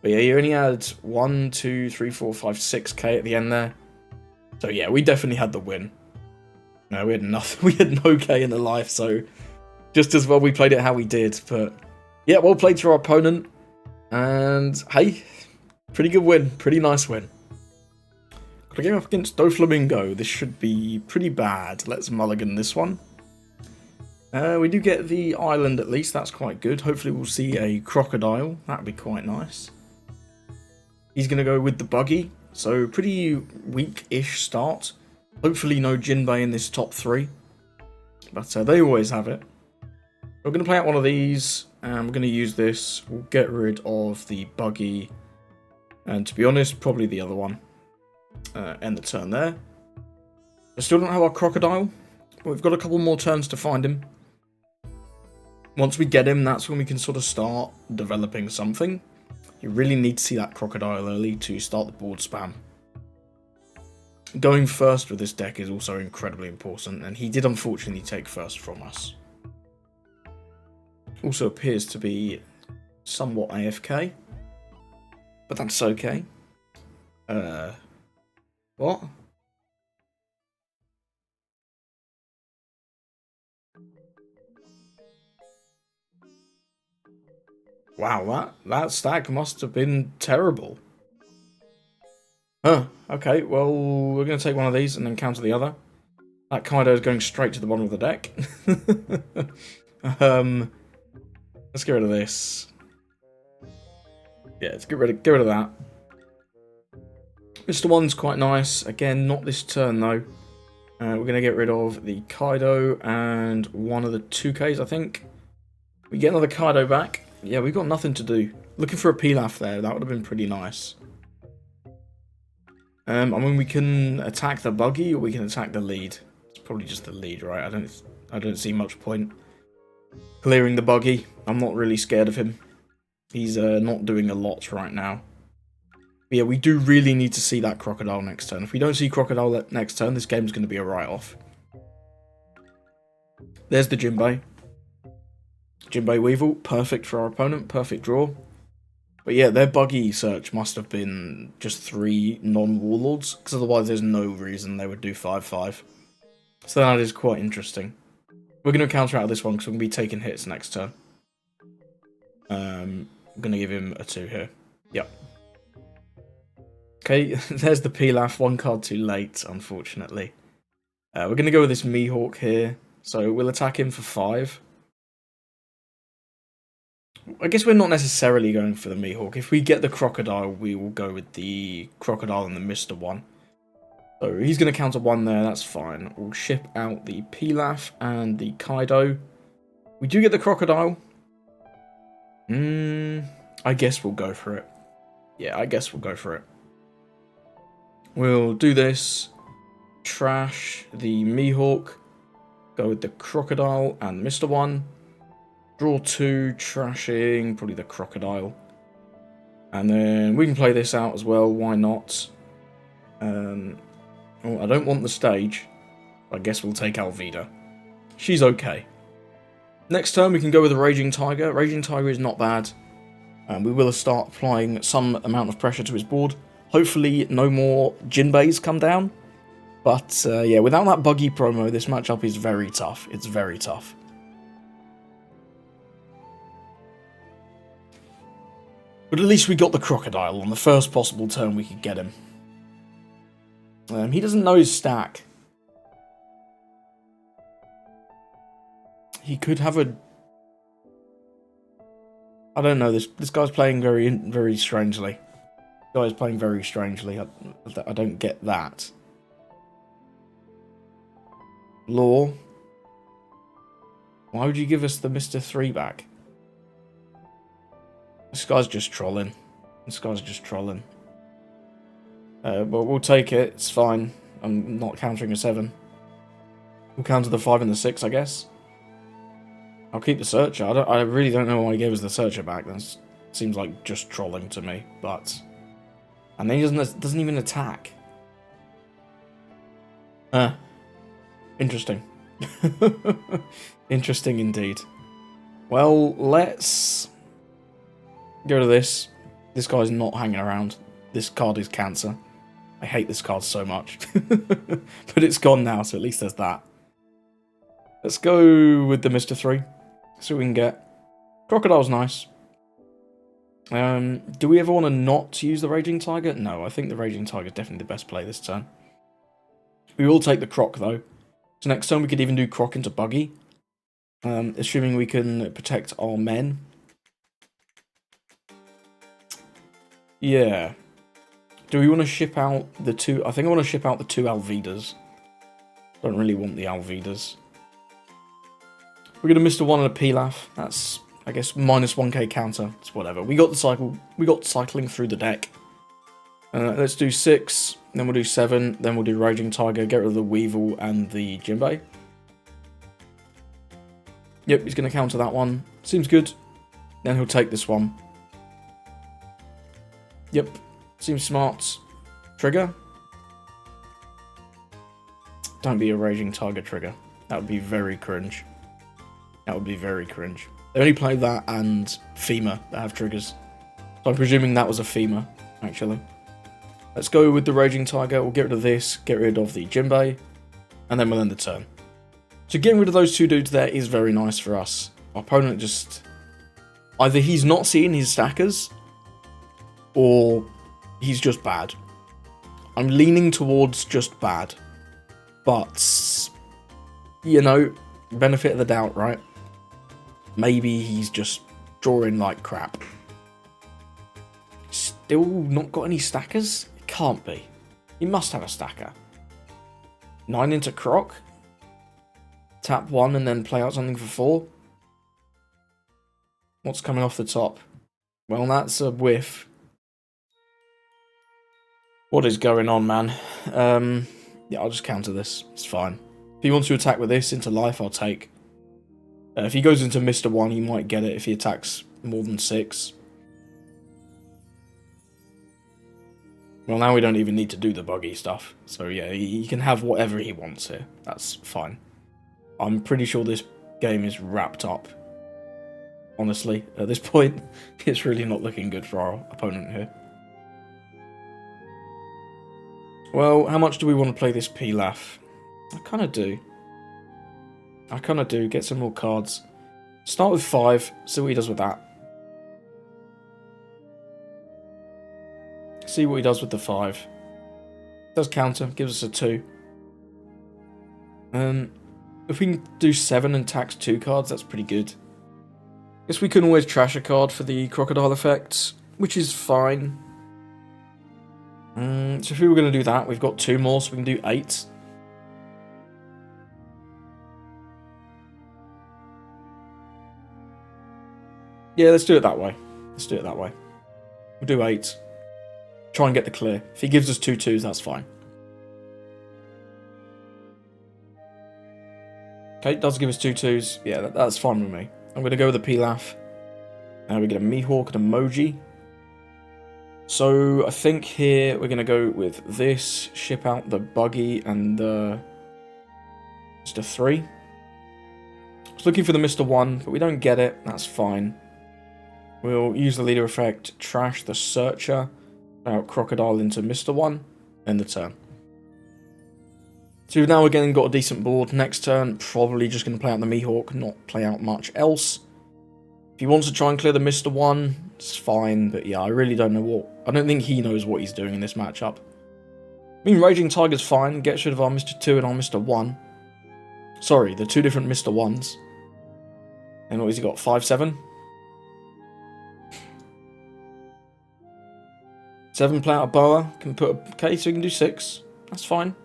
But yeah, he only had 1, 2, 3, 4, 5, 6k at the end there. So yeah, we definitely had the win. No, we had nothing. We had no K in the life, so just as well we played it how we did. But yeah, well played to our opponent. And hey, pretty good win. Pretty nice win. Got a game up against Doflamingo. This should be pretty bad. Let's mulligan this one. We do get the island at least. That's quite good. Hopefully we'll see a crocodile. That'd be quite nice. He's going to go with the buggy. So pretty weak-ish start. Hopefully no Jinbei in this top 3. But they always have it. We're going to play out one of these. And we're going to use this. We'll get rid of the buggy. And to be honest, probably the other one. End the turn there. We still don't have our crocodile. But we've got a couple more turns to find him. Once we get him, that's when we can sort of start developing something. You really need to see that crocodile early to start the board spam. Going first with this deck is also incredibly important, and he did unfortunately take first from us. Also appears to be somewhat AFK, but that's okay. What? Wow, that stack must have been terrible. Huh, okay, well, we're going to take one of these and then counter the other. That Kaido is going straight to the bottom of the deck. Let's get rid of this. Yeah, let's get rid of that. Mr. One's quite nice. Again, not this turn, though. We're going to get rid of the Kaido and one of the 2Ks, I think. We get another Kaido back. Yeah, we've got nothing to do. Looking for a Pilaf there. That would have been pretty nice. I mean, we can attack the buggy or we can attack the lead. It's probably just the lead, right? I don't see much point clearing the buggy. I'm not really scared of him. He's not doing a lot right now. But yeah, we do really need to see that crocodile next turn. If we don't see crocodile next turn, this game's going to be a write-off. There's the Jinbei. Jinbei Weevil, perfect for our opponent, perfect draw. But yeah, their buggy search must have been just 3 non-warlords, because otherwise there's no reason they would do 5-5. So that is quite interesting. We're going to counter out this one because we're going to be taking hits next turn. I'm going to give him a 2 here. Yep. Okay, there's the Pilaf, 1 card too late, unfortunately. We're going to go with this Mihawk here, so we'll attack him for 5. I guess we're not necessarily going for the Mihawk. If we get the crocodile, we will go with the crocodile and the Mr. One. So he's going to counter 1 there, that's fine. We'll ship out the Pilaf and the Kaido. We do get the crocodile. I guess we'll go for it. Yeah, I guess we'll go for it. We'll do this. Trash the Mihawk. Go with the crocodile and Mr. One. Draw 2, trashing, probably the crocodile. And then we can play this out as well, why not? Oh, I don't want the stage. I guess we'll take Alvida. She's okay. Next turn we can go with the Raging Tiger. Raging Tiger is not bad. We will start applying some amount of pressure to his board. Hopefully no more Jinbeis come down. But yeah, without that buggy promo, this matchup is very tough. It's very tough. But at least we got the crocodile on the first possible turn we could get him. He doesn't know his stack. he could have a... I don't know, this guy's playing very strangely. This guy's playing very strangely. I don't get that. Law. Why would you give us the Mr. 3 back? This guy's just trolling. This guy's just trolling. But we'll take it. It's fine. I'm not countering a 7. We'll counter the 5 and the 6, I guess. I'll keep the Searcher. I really don't know why he gave us the Searcher back. That seems like just trolling to me. But... And then he doesn't even attack. Interesting. Interesting indeed. Well, let's go to this. This guy's not hanging around. This card is cancer. I hate this card so much. But it's gone now, so at least there's that. Let's go with the Mr. 3. See what we can get. Crocodile's nice. Do we ever want to not use the Raging Tiger? No, I think the Raging Tiger is definitely the best play this turn. We will take the Croc, though. So next turn we could even do Croc into Buggy. Assuming we can protect our men. Yeah. Do we want to ship out the 2... I think I want to ship out the 2 Alvidas. Don't really want the Alvidas. We're going to Mr. 1 and a Pilaf. That's, I guess, minus 1k counter. It's whatever. We got the cycle. We got cycling through the deck. Let's do 6. Then we'll do 7. Then we'll do Raging Tiger. Get rid of the Weevil and the Jinbei. Yep, he's going to counter that one. Seems good. Then he'll take this one. Yep. Seems smart. Trigger. Don't be a Raging Tiger trigger. That would be very cringe. That would be very cringe. They only play that and FEMA that have triggers. So I'm presuming that was a FEMA, actually. Let's go with the Raging Tiger. We'll get rid of this, get rid of the Jinbei, and then we'll end the turn. So getting rid of those 2 dudes there is very nice for us. Our opponent just... Either he's not seeing his stackers, or he's just bad. I'm leaning towards just bad. But, you know, benefit of the doubt, right? Maybe he's just drawing like crap. Still not got any stackers? It can't be. He must have a stacker. 9 into Croc. Tap 1 and then play out something for 4. What's coming off the top? Well, that's a whiff. What is going on, man? Yeah, I'll just counter this. It's fine. If he wants to attack with this into life, I'll take. If he goes into Mr. 1, he might get it if he attacks more than 6. Well, now we don't even need to do the Buggy stuff. So yeah, he can have whatever he wants here. That's fine. I'm pretty sure this game is wrapped up. Honestly, at this point, it's really not looking good for our opponent here. Well, how much do we want to play this Pilaf? I kind of do. I kind of do. Get some more cards. Start with 5. See what he does with that. See what he does with the 5. Does counter. Gives us a 2. If we can do 7 and tax 2 cards, that's pretty good. Guess we can always trash a card for the Crocodile effect, which is fine. So if we were going to do that, we've got 2 more, so we can do 8. Yeah, let's do it that way. Let's do it that way. We'll do 8. Try and get the clear. If he gives us 2 2s, that's fine. Okay, does give us 2 2s. Yeah, that's fine with me. I'm going to go with the Pilaf. Now we get a Mihawk and Emoji. So I think here we're going to go with this. Ship out the Buggy and the Mr. 3. I was looking for the Mr. 1, but we don't get it. That's fine. We'll use the leader effect, trash the Searcher, out Crocodile into Mr. 1, end the turn. So we've now again got a decent board. Next turn, probably just going to play out the Mihawk, not play out much else. If he wants to try and clear the Mr. 1, it's fine, but yeah, I really don't know what... I don't think he knows what he's doing in this matchup. I mean, Raging Tiger's fine, gets rid of our Mr. 2 and our Mr. 1. Sorry, the 2 different Mr. 1s. And what has he got? 5-7? 7 play out a boa. Can put okay, so we can do 6. That's fine.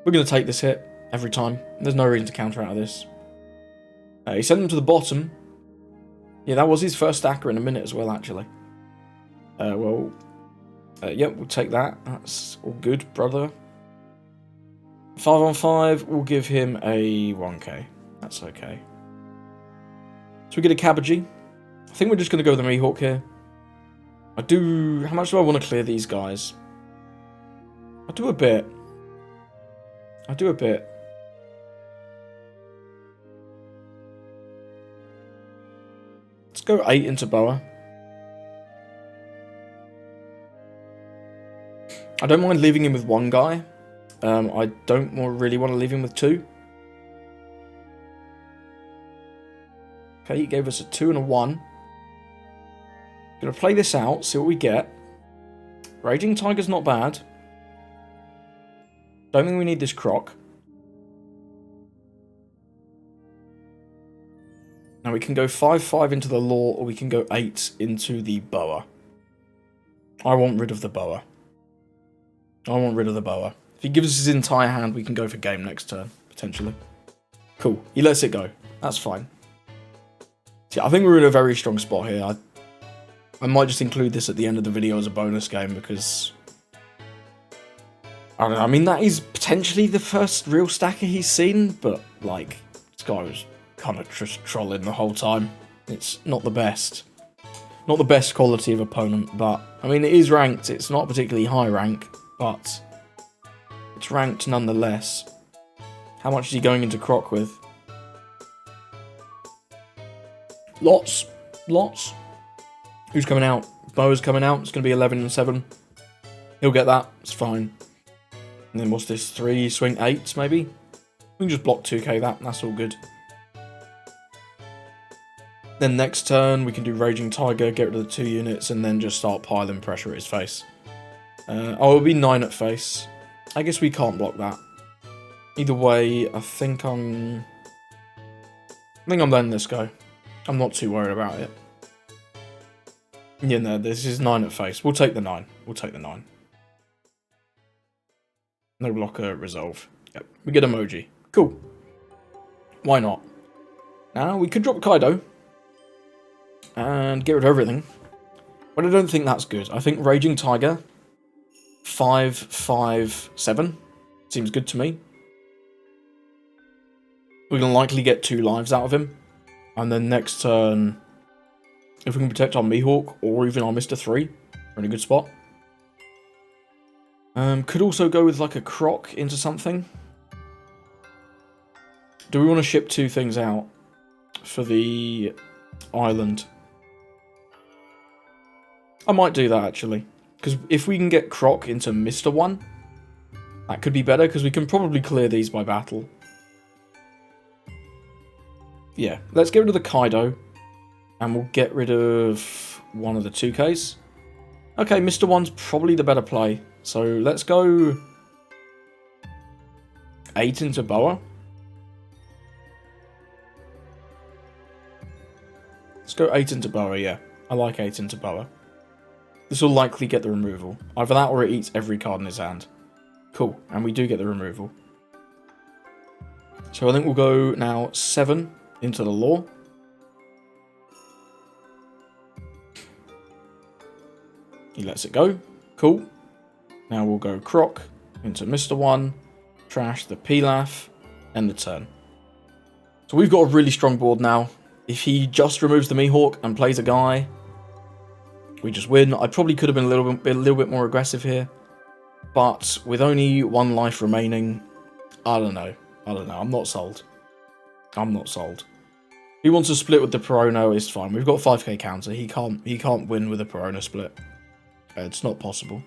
We're going to take this hit every time. There's no reason to counter out of this. He sent him to the bottom. Yeah, that was his first stacker in a minute as well, actually. Yep, we'll take that. That's all good, brother. 5-on-5, we'll give him a 1k. That's okay. So we get a Cabbagey. I think we're just going to go with the Mihawk here. How much do I want to clear these guys? I do a bit. Let's go 8 into boa. I don't mind leaving him with 1 guy. I don't really want to leave him with 2. Okay, he gave us a 2 and a 1. Gonna play this out, see what we get. Raging Tiger's not bad. Don't think we need this croc. Now we can go 5-5 into the law, or we can go 8 into the boa. I want rid of the boa. If he gives us his entire hand, we can go for game next turn, potentially. Cool. He lets it go. That's fine. See, I think we're in a very strong spot here. I might just include this at the end of the video as a bonus game because... I don't know, I mean, that is potentially the first real stacker he's seen, but, like, this guy was kind of just trolling the whole time. It's not the best. Not the best quality of opponent, but, I mean, it is ranked. It's not particularly high rank, but it's ranked nonetheless. How much is he going into Croc with? Lots. Who's coming out? Boa's coming out. It's going to be 11 and 7. He'll get that. It's fine. And then what's this? 3 swing 8s maybe? We can just block 2k that. That's all good. Then next turn we can do Raging Tiger, get rid of the 2 units, and then just start piling pressure at his face. It'll be 9 at face. I guess we can't block that. Either way, I think I'm letting this go. I'm not too worried about it. Yeah, no, this is 9 at face. We'll take the 9. No blocker, resolve. Yep, we get emoji. Cool. Why not? Now, we could drop Kaido and get rid of everything. But I don't think that's good. I think Raging Tiger, 5-5-7 seems good to me. We're going to likely get 2 lives out of him. And then next turn, if we can protect our Mihawk or even our Mr. 3, we're in a good spot. Could also go with like a Croc into something. Do we want to ship 2 things out for the island? I might do that actually. Because if we can get Croc into Mr. 1, that could be better because we can probably clear these by battle. Yeah, let's get rid of the Kaido. And we'll get rid of one of the 2Ks. Okay, Mr. 1's probably the better play. So let's go 8 into boa. Let's go 8 into boa, yeah. I like 8 into boa. This will likely get the removal. Either that or it eats every card in his hand. Cool, and we do get the removal. So I think we'll go now 7 into the law. He lets it go. Cool. Now we'll go Croc into Mr. 1, trash the Pilaf, and the turn. So we've got a really strong board now. If he just removes the Mihawk and plays a guy, we just win. I probably could have been a little bit more aggressive here, but with only 1 life remaining, I don't know. I'm not sold. If he wants to split with the Perono, it's fine. We've got 5k counter. He can't win with a Perono split. It's not possible.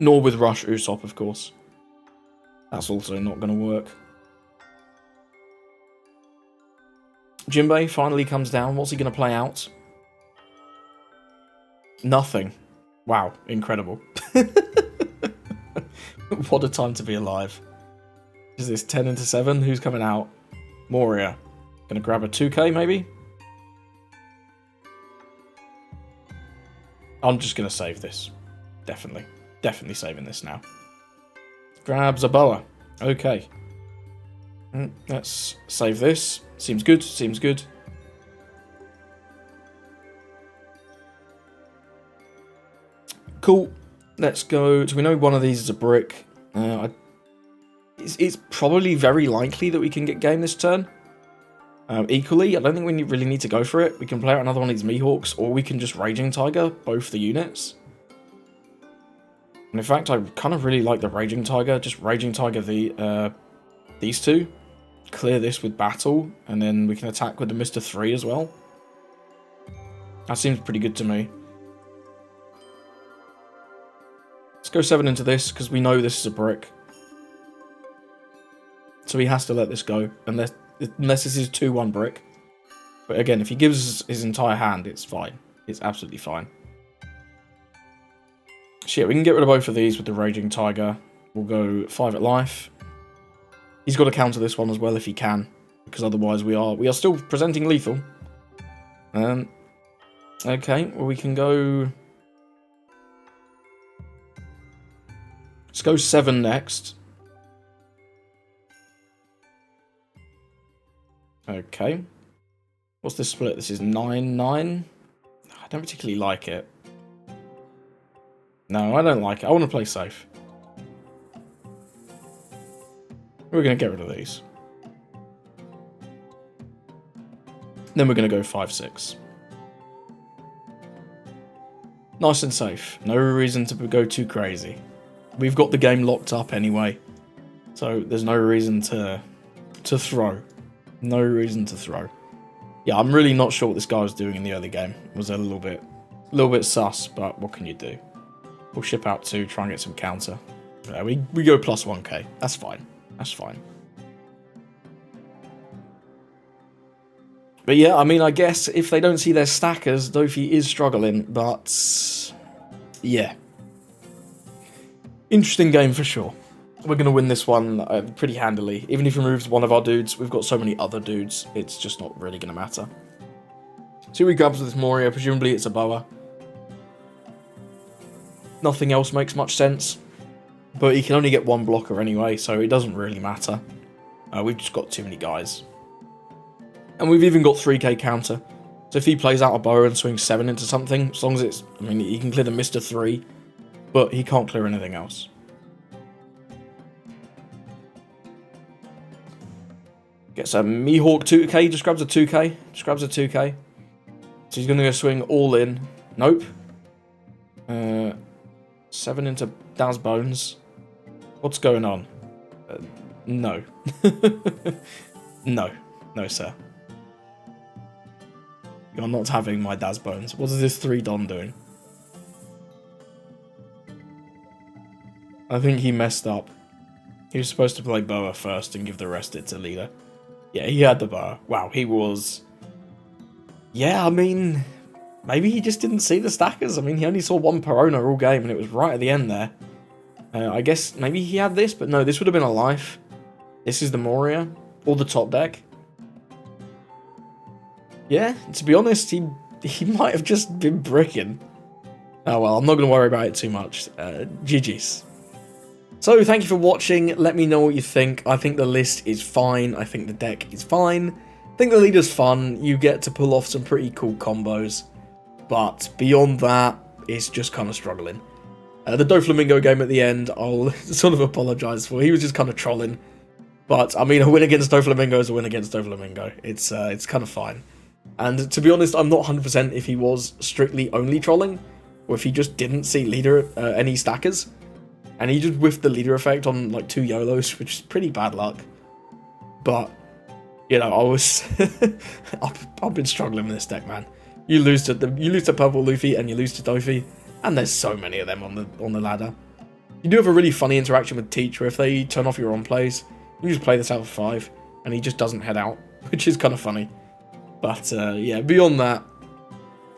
Nor with Rush Usopp, of course. That's also not going to work. Jinbei finally comes down. What's he going to play out? Nothing. Wow, incredible. What a time to be alive. Is this 10 into 7? Who's coming out? Moria. Gonna grab a 2k maybe? I'm just going to save this. Definitely. Definitely saving this now. Grabs a boa. Okay. Let's save this. Seems good. Seems good. Cool. Let's go. So we know one of these is a brick. It's probably very likely that we can get game this turn. Equally, I don't think we really need to go for it. We can play out another one of these Mihawks, or we can just Raging Tiger both the units. And in fact, I kind of really like the Raging Tiger. Just Raging Tiger these two. Clear this with Battle, and then we can attack with the Mr. 3 as well. That seems pretty good to me. Let's go 7 into this, because we know this is a brick. So he has to let this go, unless this is 2-1 brick. But again, if he gives his entire hand, it's fine. It's absolutely fine. Shit, we can get rid of both of these with the Raging Tiger. We'll go 5 at life. He's got to counter this one as well if he can, because otherwise we are still presenting lethal. Okay, well we can go... Let's go 7 next. Okay. What's this split? This is 9-9. I don't particularly like it. No, I don't like it. I want to play safe. We're going to get rid of these. Then we're going to go 5-6. Nice and safe. No reason to go too crazy. We've got the game locked up anyway. So there's no reason to throw. No reason to throw. Yeah, I'm really not sure what this guy was doing in the early game. It was a little bit sus, but what can you do? We'll ship out 2, try and get some counter. We go plus 1k. That's fine. That's fine. But yeah, I mean, I guess if they don't see their stackers, Dofi is struggling, but yeah. Interesting game for sure. We're going to win this one pretty handily. Even if he removes one of our dudes, we've got so many other dudes, it's just not really going to matter. See what he grabs with this Moria. Presumably it's a boa. Nothing else makes much sense. But he can only get 1 blocker anyway, so it doesn't really matter. We've just got too many guys. And we've even got 3k counter. So if he plays out a boa and swings 7 into something, as long as it's... I mean, he can clear the Mr. 3, but he can't clear anything else. Gets a Mihawk 2k, just grabs a 2k. Just grabs a 2k. So he's going to go swing all in. Nope. 7 into Daz Bones. What's going on? No. No. No, sir. You're not having my Daz Bones. What is this 3 Don doing? I think he messed up. He was supposed to play boa first and give the rest it to leader. Yeah, he had the boa. Wow, he was... Yeah, I mean... Maybe he just didn't see the stackers. I mean, he only saw 1 Perona all game, and it was right at the end there. I guess maybe he had this, but no, this would have been a life. This is the Moria, or the top deck. Yeah, to be honest, he might have just been bricking. Oh well, I'm not going to worry about it too much. GG's. So, thank you for watching. Let me know what you think. I think the list is fine. I think the deck is fine. I think the leader's fun. You get to pull off some pretty cool combos. But beyond that, it's just kind of struggling. The Doflamingo game at the end, I'll sort of apologise for. He was just kind of trolling. But, I mean, a win against Doflamingo is a win against Doflamingo. It's kind of fine. And to be honest, I'm not 100% if he was strictly only trolling, or if he just didn't see leader any stackers. And he just whiffed the leader effect on, like, 2 YOLOs, which is pretty bad luck. But, you know, I was... I've been struggling with this deck, man. You lose to Purple Luffy and you lose to Dofi, and there's so many of them on the ladder. You do have a really funny interaction with Teach, where if they turn off your on plays, you just play this out of 5, and he just doesn't head out, which is kind of funny. But yeah, beyond that,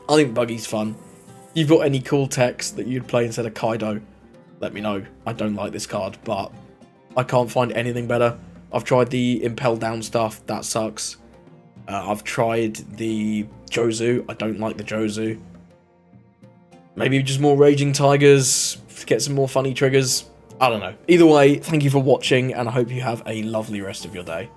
I think Buggy's fun. If you've got any cool techs that you'd play instead of Kaido, let me know. I don't like this card, but I can't find anything better. I've tried the Impel Down stuff, that sucks. I've tried the Jozu, I don't like the Jozu. Maybe just more Raging Tigers, get some more funny triggers. I don't know. Either way, thank you for watching, and I hope you have a lovely rest of your day.